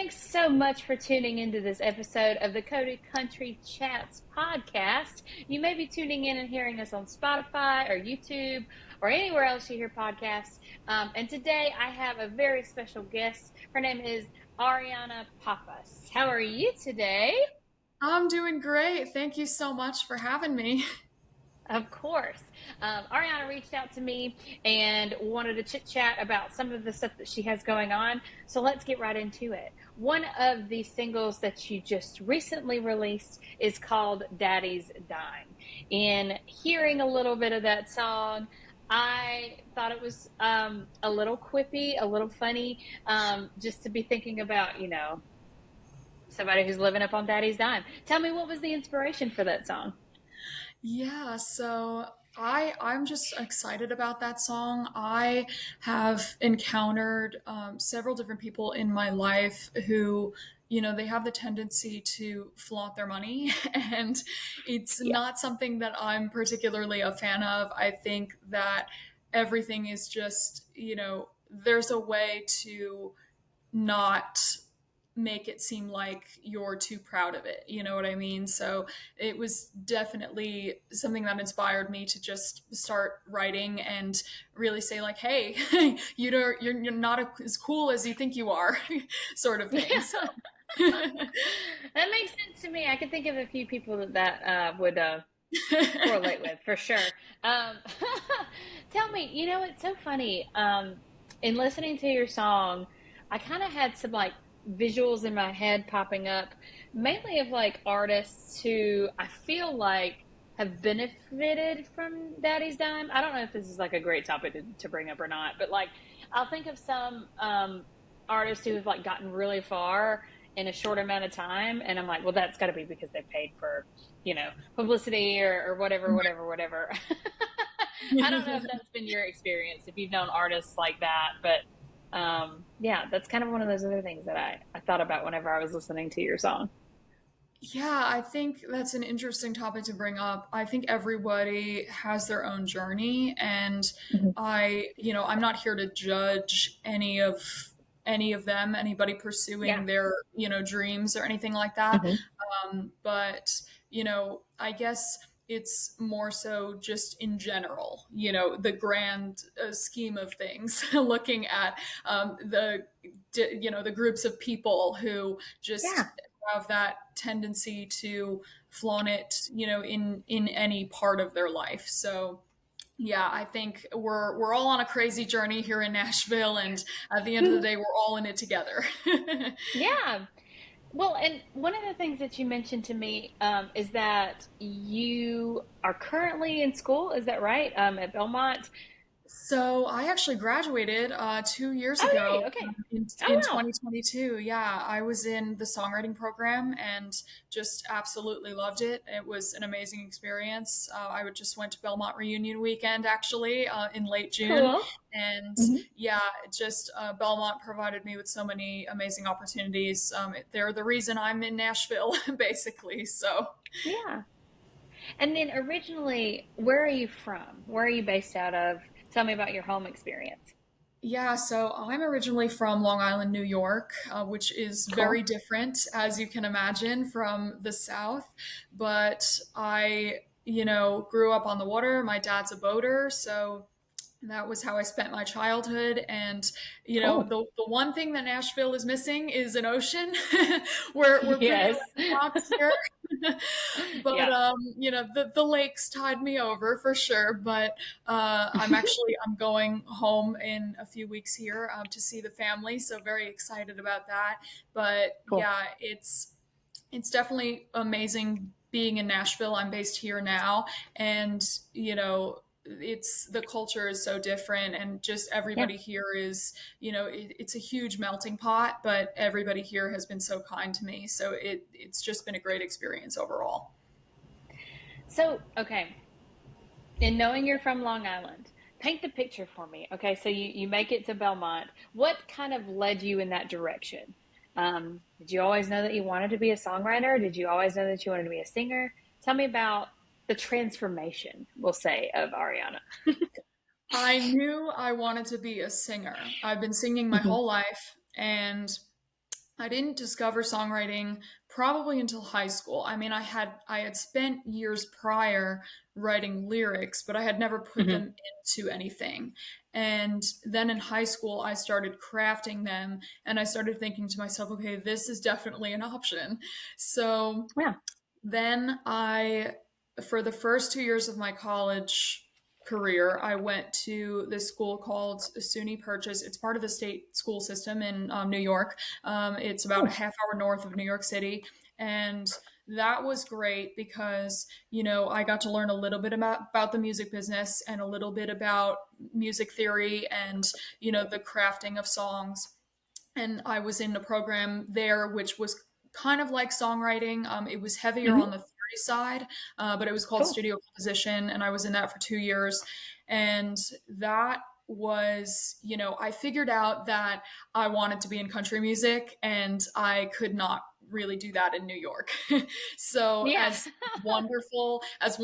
Thanks so much for tuning into this episode of the Coda Country Chats podcast. You may be tuning in and hearing us on Spotify or YouTube or anywhere else you hear podcasts. And today I have a very special guest. Her name is Arianna Pappas. How are you today? I'm doing great. Thank you so much for having me. Of course. Ariana reached out to me and wanted to chit chat about some of the stuff that she has going on. So let's get right into it. One of the singles that you just recently released is called Daddy's Dime. In hearing a little bit of that song, I thought it was a little quippy, a little funny, just to be thinking about, somebody who's living up on Daddy's dime. Tell me, what was the inspiration for that song? I'm just excited about that song. I have encountered several different people in my life who, they have the tendency to flaunt their money, and it's Yeah. not something that I'm particularly a fan of. I think that everything is just, there's a way to not make it seem like you're too proud of it. You know what I mean? So it was definitely something that inspired me to just start writing and really say like, hey, you're not as cool as you think you are, sort of thing. So That makes sense to me. I can think of a few people that would correlate with for sure. Um, Tell me, it's so funny. In listening to your song, I kind of had some like visuals in my head popping up, mainly of like artists who I feel like have benefited from Daddy's Dime. I don't know if this is like a great topic to bring up or not, but like I'll think of some artists who have like gotten really far in a short amount of time, and I'm like, well, that's got to be because they paid for, publicity or whatever, whatever, whatever. I don't know if that's been your experience, if you've known artists like that, but yeah, that's kind of one of those other things that I thought about whenever I was listening to your song. Yeah, I think that's an interesting topic to bring up. I think everybody has their own journey, and Mhm. I'm not here to judge any of them, anybody Yeah. pursuing their, dreams or anything like that. Hmm. But, I guess it's more so just in general, the grand scheme of things, looking at the groups of people who just Yeah. have that tendency to flaunt it, in any part of their life. So yeah, I think we're all on a crazy journey here in Nashville, and at the end of the day, we're all in it together. Yeah. Well, and one of the things that you mentioned to me is that you are currently in school. Is that right? At Belmont. So I actually graduated 2 years Oh, ago yay. Okay. in Oh, wow. 2022. Yeah, I was in the songwriting program and just absolutely loved it. It was an amazing experience. Just went to Belmont reunion weekend actually in late June, Cool. and Hmm. yeah, just Belmont provided me with so many amazing opportunities. They're the reason I'm in Nashville, basically. So. Yeah. And then originally, where are you from? Where are you based out of? Tell me about your home experience. Yeah, so I'm originally from Long Island, New York, which is Cool. very different, as you can imagine, from the South. But I, grew up on the water. My dad's a boater, so that was how I spent my childhood. And, Cool. the one thing that Nashville is missing is an ocean. We're pretty Yes. landlocked here. But Yeah. the lakes tied me over for sure. But I'm going home in a few weeks here to see the family, so very excited about that. But Cool. yeah, it's definitely amazing being in Nashville. I'm based here now, and it's the culture is so different, and just Yeah. everybody here is, it's a huge melting pot, but everybody here has been so kind to me, so it's just been a great experience overall. So, okay, in knowing you're from Long Island, paint the picture for me. Okay, so you make it to Belmont. What kind of led you in that direction? Did you always know that you wanted to be a songwriter? Did you always know that you wanted to be a singer? Tell me about the transformation, we'll say, of Ariana. I knew I wanted to be a singer. I've been singing my Hmm. whole life, and I didn't discover songwriting probably until high school. I mean, I had spent years prior writing lyrics, but I had never put Hmm. them into anything. And then in high school, I started crafting them, and I started thinking to myself, okay, this is definitely an option. So Yeah. then for the first 2 years of my college career, I went to this school called SUNY Purchase. It's part of the state school system in New York. It's about a Cool. half hour north of New York City. And that was great because, I got to learn a little bit about the music business and a little bit about music theory and, the crafting of songs. And I was in a program there which was kind of like songwriting. It was heavier on Hmm. the theory side, but it was called Cool. studio composition, and I was in that for 2 years. And that was, I figured out that I wanted to be in country music, and I could not really do that in New York. So Yeah. as wonderful as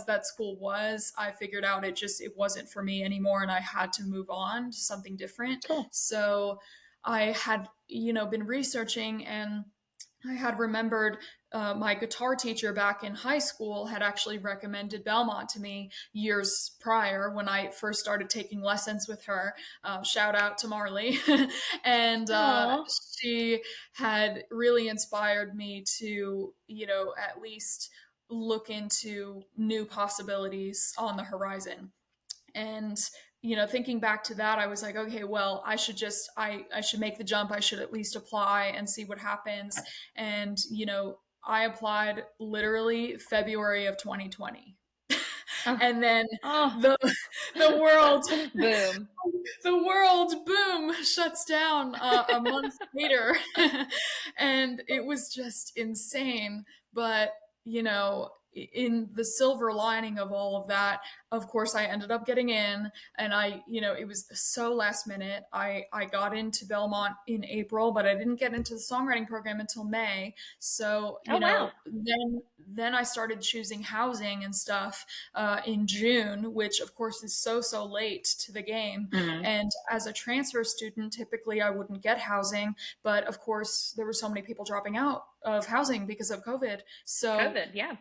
that school was, I figured out it wasn't for me anymore, and I had to move on to something different. Cool. So I had, been researching, and I had remembered my guitar teacher back in high school had actually recommended Belmont to me years prior when I first started taking lessons with her. Shout out to Marley. And Oh, she had really inspired me to, at least look into new possibilities on the horizon. And thinking back to that, I was like, okay, well, I should make the jump. I should at least apply and see what happens. And I applied literally February of 2020. oh, And then oh. the the world Boom. the world, boom, shuts down a month later. And it was just insane. But, in the silver lining of all of that, of course, I ended up getting in, and it was so last minute. I got into Belmont in April, but I didn't get into the songwriting program until May. So, Oh, wow. then I started choosing housing and stuff in June, which of course is so late to the game. Hmm. And as a transfer student, typically I wouldn't get housing, but of course there were so many people dropping out of housing because of COVID. So COVID. Yeah.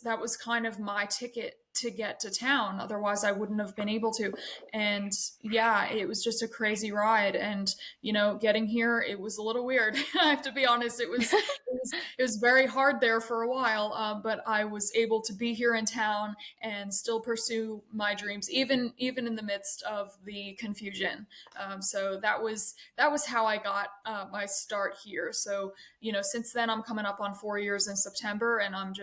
that was kind of my ticket to get to town. Otherwise, I wouldn't have been able to. And yeah, it was just a crazy ride. And getting here, it was a little weird. I have to be honest. It was very hard there for a while, but I was able to be here in town and still pursue my dreams, even in the midst of the confusion. So that was how I got my start here. So since then I'm coming up on 4 years in September, and I'm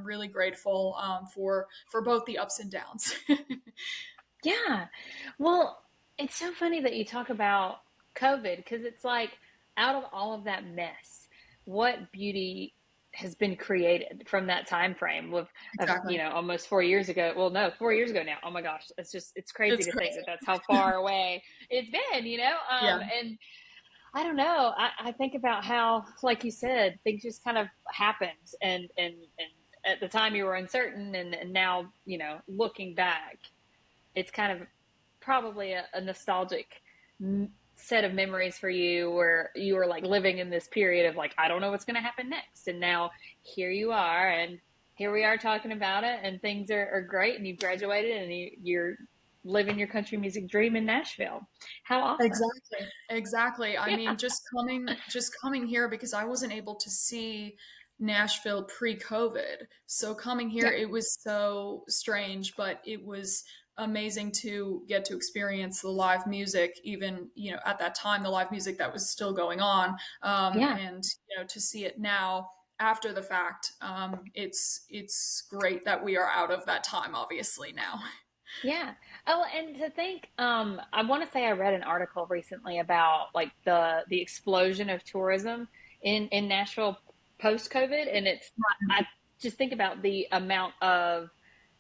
really grateful for both the ups and downs. Yeah. Well, it's so funny that you talk about COVID because it's like out of all of that mess, what beauty has been created from that time frame of Exactly. almost 4 years ago. Well, no, 4 years ago now. Oh my gosh, it's crazy It's to think crazy. that that's how far away it's been. Yeah. And I don't know. I think about how, like you said, things just kind of happened, and at the time you were uncertain, and now looking back, it's kind of probably a nostalgic set of memories for you where you were like living in this period of like, I don't know what's going to happen next. And now here you are, and here we are talking about it, and things are great, and you've graduated, and you're living your country music dream in Nashville. How awesome. Exactly. Exactly. I Yeah. mean, just coming here because I wasn't able to see Nashville pre-COVID. So coming here, Yeah. it was so strange, but it was amazing to get to experience the live music, even, at that time, the live music that was still going on. Yeah. And, to see it now after the fact, it's great that we are out of that time, obviously, now. Yeah. Oh, and to think, I want to say I read an article recently about like the explosion of tourism in Nashville post COVID, and I just think about the amount of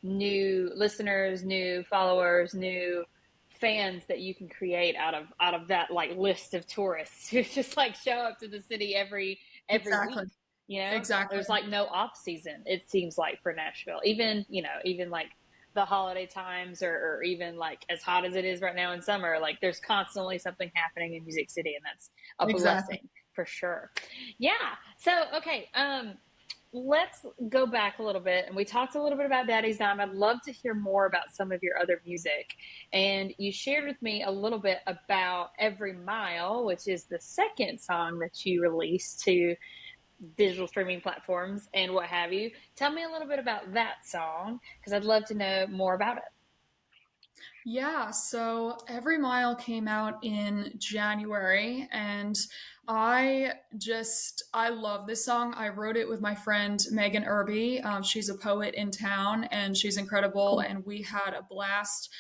new listeners, new followers, new fans that you can create out of that like list of tourists who just like show up to the city every Exactly. week. You know, Exactly. there's like no off season. It seems like for Nashville, even like the holiday times, or even like as hot as it is right now in summer, like there's constantly something happening in Music City, and that's a Exactly. blessing for sure. Yeah. So, okay. Let's go back a little bit, and we talked a little bit about Daddy's Dime. I'd love to hear more about some of your other music. And you shared with me a little bit about Every Mile, which is the second song that you released to digital streaming platforms and what have you. Tell me a little bit about that song, because I'd love to know more about it. Yeah, so Every Mile came out in January, and I love this song. I wrote it with my friend Megan Irby. She's a poet in town, and she's incredible, Cool. and we had a blast.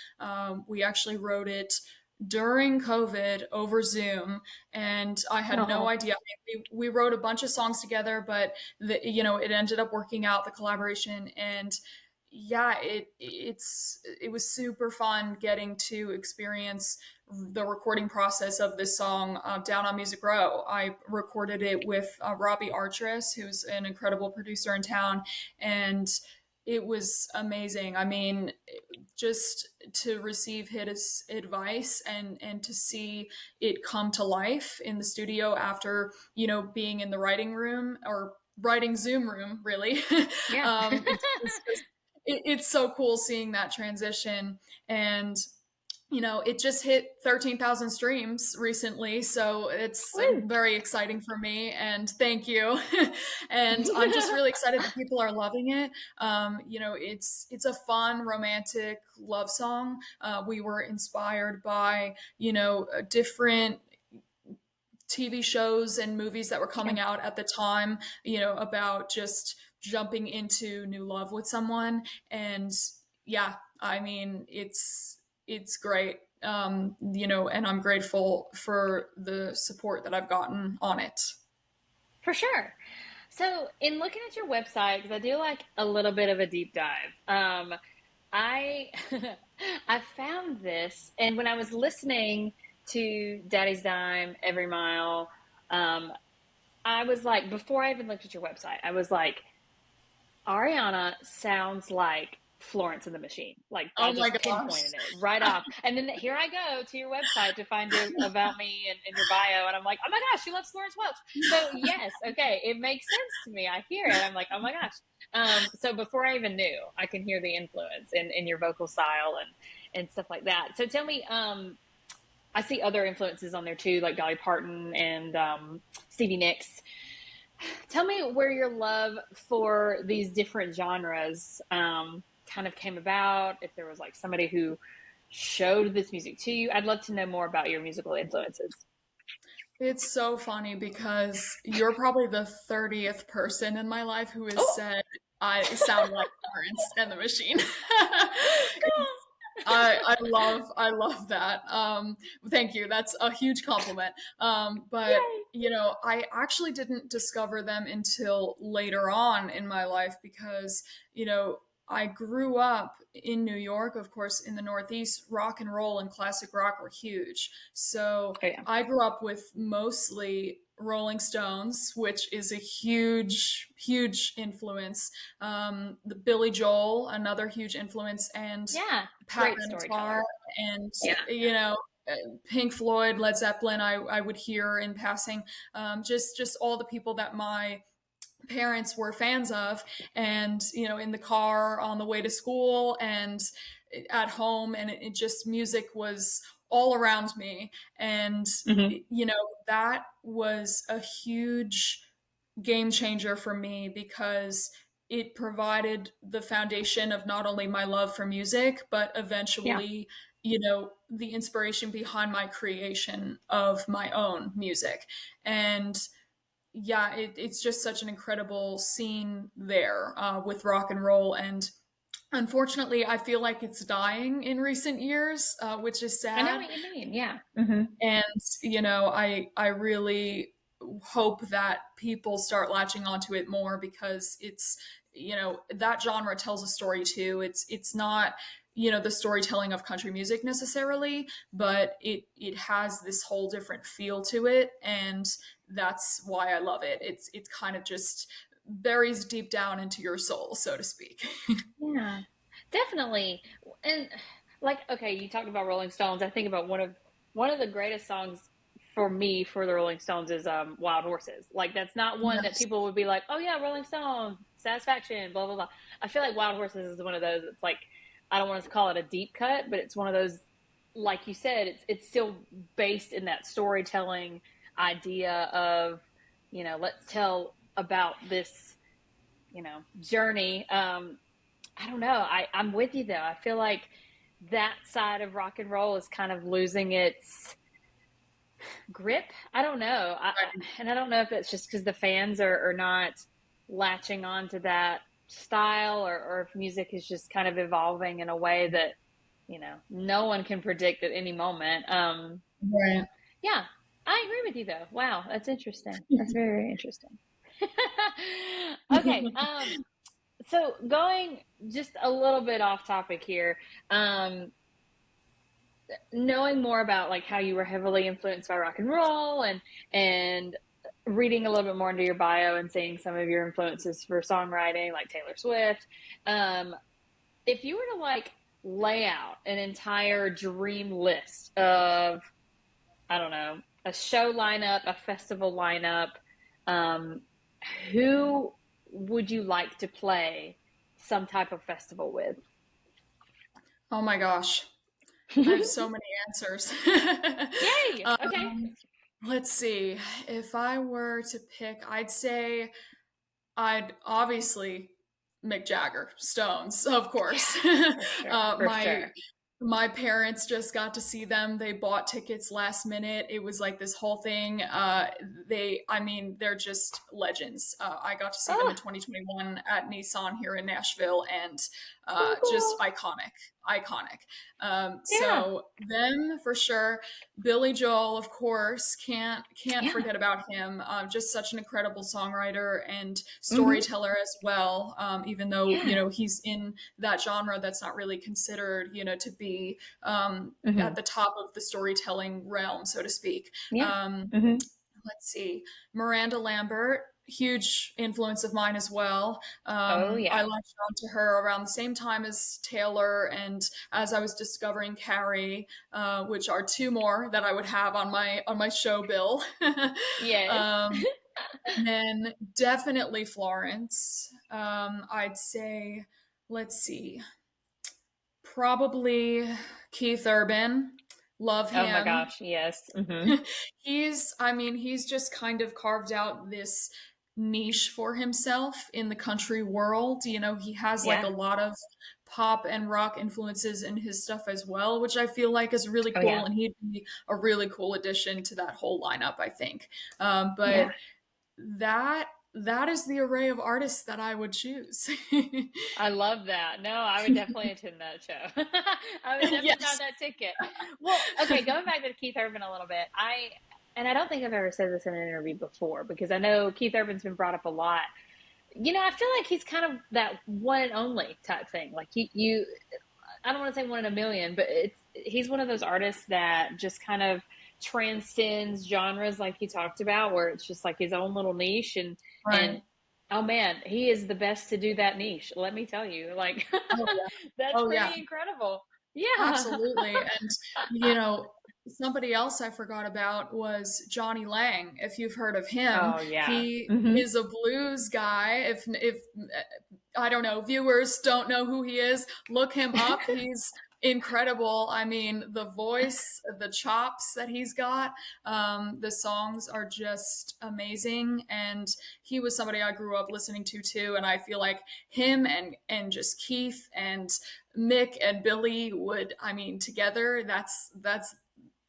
We actually wrote it during COVID over Zoom, and I had no Oh, idea. We wrote a bunch of songs together, but it ended up working out the collaboration, and yeah, it was super fun getting to experience the recording process of this song down on Music Row. I recorded it with Robbie Artress, who's an incredible producer in town, and it was amazing. I mean, just to receive his advice and to see it come to life in the studio after being in the writing room or writing Zoom room, really. yeah. It's just it's so cool seeing that transition. And it just hit 13,000 streams recently, so it's Woo. very exciting for me, and thank you. And I'm just really excited that people are loving it. It's a fun romantic love song. We were inspired by different TV shows and movies that were Yeah, coming out at the time, about just jumping into new love with someone. And yeah, I mean, it's great. And I'm grateful for the support that I've gotten on it. for sure. So, in looking at your website, because I do like a little bit of a deep dive, I I found this, and when I was listening to Daddy's Dime, Every Mile, um, I was like, before I even looked at your website, I was like, Arianna sounds like Florence and the Machine. Like I Oh my just gosh. pinpointed it right off. And then here I go to your website to find your about me and your bio, and I'm like, oh my gosh, she loves Florence Welch. So yes, okay, it makes sense to me. I hear it. I'm like, oh my gosh. So before I even knew, I can hear the influence in your vocal style and stuff like that. So tell me, I see other influences on there too, like Dolly Parton and Stevie Nicks. Tell me where your love for these different genres kind of came about. If there was like somebody who showed this music to you, I'd love to know more about your musical influences. It's so funny because you're probably the 30th person in my life who has Oh, said I sound like Florence and the Machine. I love that. Thank you. That's a huge compliment. But yay! I actually didn't discover them until later on in my life because you know I grew up in New York, of course, in the Northeast. Rock and roll and classic rock were huge. So Oh yeah, I grew up with mostly Rolling Stones, which is a huge, huge influence. The Billy Joel, another huge influence, and yeah. Pat Great Benatar, storyteller. and Yeah. Pink Floyd, Led Zeppelin. I would hear in passing, just all the people that my parents were fans of, and in the car on the way to school and at home, and it just music was all around me, and Hmm. that was a huge game changer for me because it provided the foundation of not only my love for music, but Yeah. eventually, the inspiration behind my creation of my own music. And yeah, it's just such an incredible scene there with rock and roll. And unfortunately, I feel like it's dying in recent years, which is I know sad. what you mean. Yeah. Hmm. And I really hope that people start latching onto it more because it's that genre tells a story too. It's not the storytelling of country music necessarily, but it has this whole different feel to it, and that's why I love it. It's kind of just buries deep down into your soul, so to speak. Yeah. Definitely. And like, okay, you talked about Rolling Stones. I think about one of the greatest songs for me for the Rolling Stones is Wild Horses. Like that's not one that Yes. people would be like, "Oh yeah, Rolling Stones, Satisfaction, blah blah blah." I feel like Wild Horses is one of those. It's like I don't want to call it a deep cut, but it's one of those like you said, it's still based in that storytelling idea of, let's tell about this, journey. I don't know. I'm with you though. I feel like that side of rock and roll is kind of losing its grip. I don't know. Right. And I don't know if it's just because the fans are not latching on to that style, or if music is just kind of evolving in a way that, no one can predict at any moment. Right. Yeah, I agree with you though. Wow, that's interesting. That's very, very interesting. Okay. So going just a little bit off topic here, um, knowing more about like how you were heavily influenced by rock and roll, and reading a little bit more into your bio and seeing some of your influences for songwriting, like Taylor Swift. Um, if you were to like lay out an entire dream list of, I don't know, a show lineup, a festival lineup, um, who would you like to play some type of festival with? Oh my gosh. I have so many answers. Yay! Okay. um, let's see. If I were to pick, I'd say I'd obviously Mick Jagger, Stones, of course. Yeah, for sure, for My sure. parents just got to see them. They bought tickets last minute. It was like this whole thing. I mean, they're just legends. I got to see them Oh, in 2021 at Nissan here in Nashville, and so just cool. iconic. Yeah, So them for sure. Billy Joel, of course, can't yeah. forget about him. Just such an incredible songwriter and Mm-hmm. storyteller as well. Even though Yeah. he's in that genre that's not really considered to be Mm-hmm. at the top of the storytelling realm, so to speak. Yeah. Um, Mm-hmm. let's see, Miranda Lambert, huge influence of mine as well. Oh I yeah. latched on to her around the same time as Taylor, and as I was discovering Carrie, which are two more that I would have on my show bill. Yes. um, then definitely Florence. I'd say, let's see, probably Keith Urban. Love Oh my him. gosh. Yes. Mm-hmm. I mean, he's just kind of carved out this niche for himself in the country world. He has like a Yeah. lot of pop and rock influences in his stuff as well, which I feel like is really Oh cool. yeah. And he'd be a really cool addition to that whole lineup, I think. But Yeah. that that is the array of artists that I would choose. I love that. No, I would definitely attend that show. I would definitely buy Yes. that ticket. Well, okay, going back to Keith Urban a little bit, and I don't think I've ever said this in an interview before because I know Keith Urban's been brought up a lot. I feel like he's kind of that one and only type thing. Like I don't want to say one in a million, but he's one of those artists that just kind of transcends genres, like he talked about, where it's just like his own little niche, and Right. oh man, he is the best to do that niche. Let me tell you, like Oh yeah. that's Oh yeah. pretty incredible. Yeah. Absolutely. And somebody else I forgot about was Johnny Lang. If you've heard of him, Oh yeah. he Hmm. is a blues guy. If I don't know, viewers don't know who he is, look him up. He's incredible. I mean, the voice, the chops that he's got, the songs are just amazing. And he was somebody I grew up listening to too. And I feel like him and just Keith and Mick and Billy would, I mean, together, that's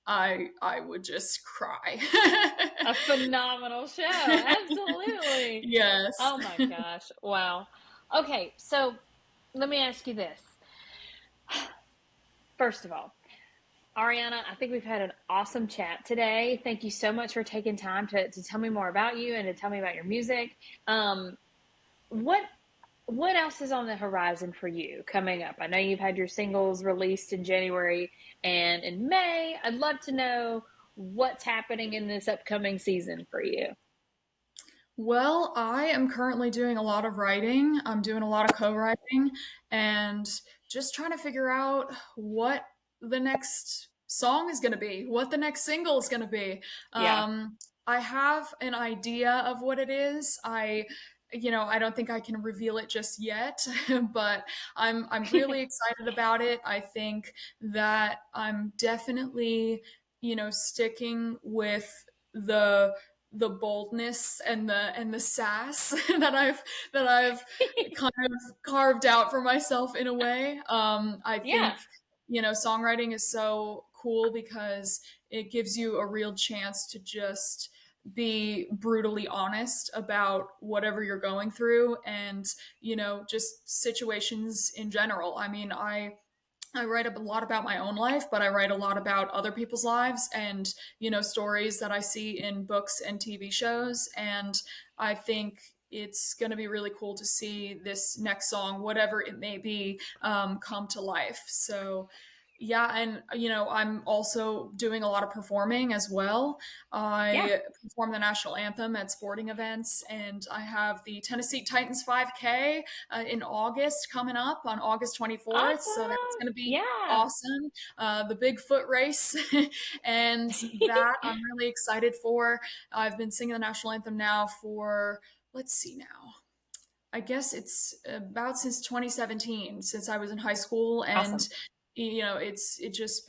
I would just cry. A phenomenal show. Absolutely. Yes. Oh my gosh. Wow. Okay, so let me ask you this. First of all, Ariana, I think we've had an awesome chat today. Thank you so much for taking time to tell me more about you and to tell me about your music. Um, what what else is on the horizon for you coming up? I know you've had your singles released in January and in May. I'd love to know what's happening in this upcoming season for you. Well, I am currently doing a lot of writing. I'm doing a lot of co-writing and just trying to figure out what the next song is going to be, what the next single is going to be. Yeah. Um, I have an idea of what it is. I don't think I can reveal it just yet, but I'm really excited about it. I think that I'm definitely, sticking with the the boldness and the sass that I've kind of carved out for myself in a way. I Yeah. think songwriting is so cool because it gives you a real chance to just be brutally honest about whatever you're going through and just situations in general. I mean, I write a lot about my own life, but I write a lot about other people's lives and, stories that I see in books and TV shows. And I think it's going to be really cool to see this next song, whatever it may be, come to life. So, yeah, and I'm also doing a lot of performing as well. Yeah. I perform the national anthem at sporting events, and I have the Tennessee Titans 5K in August coming up on August 24th. So that's Awesome. going to be Yeah. awesome. The Bigfoot race, and that I'm really excited for. I've been singing the national anthem now for, let's see now. I guess it's about since 2017, since I was in high school, and Awesome. it's just